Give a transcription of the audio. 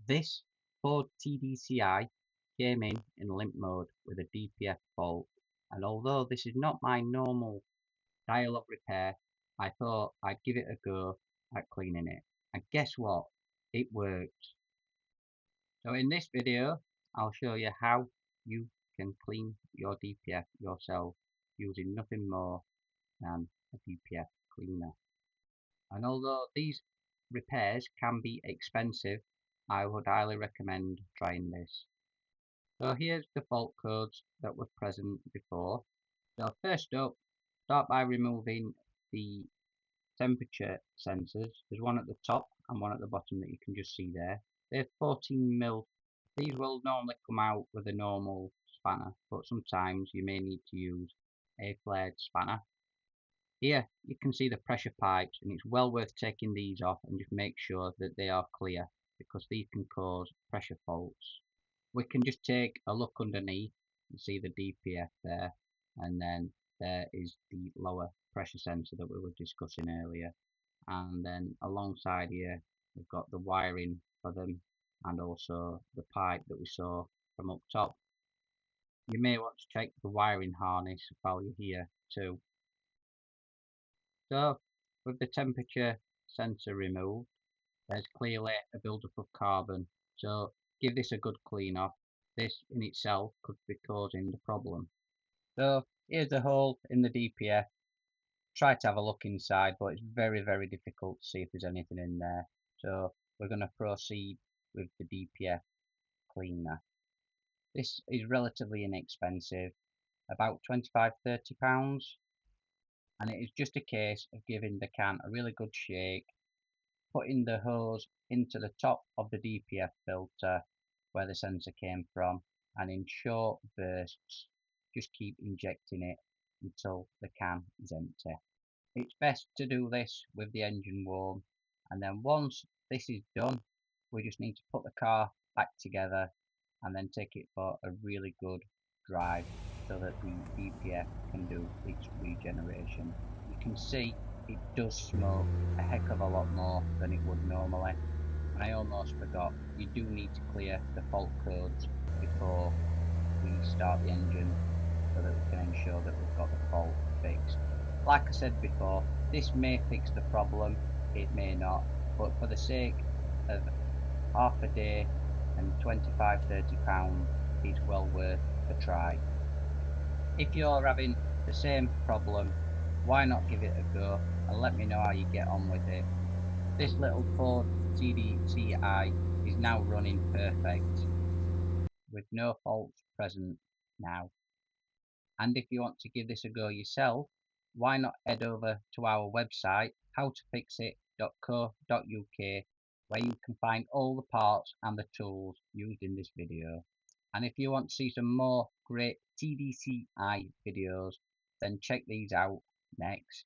This Ford TDCi came in limp mode with a DPF fault, and although this is not my normal style of repair, I thought I'd give it a go at cleaning it. And guess what? It worked. So in this video, I'll show you how you can clean your DPF yourself using nothing more than a DPF cleaner. And although these repairs can be expensive, I would highly recommend trying this. So here's the fault codes that were present before. So first up, start by removing the temperature sensors. There's one at the top and one at the bottom that you can just see there. They're 14mm. These will normally come out with a normal spanner, but sometimes you may need to use a flared spanner. Here you can see the pressure pipes, and it's well worth taking these off and just make sure that they are clear, because these can cause pressure faults. We can just take a look underneath and see the DPF there, and then there is the lower pressure sensor that we were discussing earlier, and then alongside here we've got the wiring for them and also the pipe that we saw from up top. You may want to check the wiring harness while you're here too. So with the temperature sensor removed, there's clearly a buildup of carbon, so give this a good clean off. This in itself could be causing the problem. So here's the hole in the DPF. Try to have a look inside, but it's very difficult to see if there's anything in there. So we're going to proceed with the DPF cleaner. This is relatively inexpensive, about £25–30, and it is just a case of giving the can a really good shake, putting the hose into the top of the DPF filter where the sensor came from, and in short bursts just keep injecting it until the can is empty. It's best to do this with the engine warm, and then once this is done, we just need to put the car back together and then take it for a really good drive so that the DPF can do its regeneration. You can see it does smoke a heck of a lot more than it would normally, and I almost forgot, you do need to clear the fault codes before we start the engine so that we can ensure that we've got the fault fixed. Like I said before, this may fix the problem, it may not, but for the sake of half a day and £25–30, it's well worth a try. If you're having the same problem, why not give it a go and let me know how you get on with it. This little Ford TDCi is now running perfect, with no faults present now. And if you want to give this a go yourself, why not head over to our website howtofixit.co.uk, where you can find all the parts and the tools used in this video. And if you want to see some more great TDCi videos, then check these out next.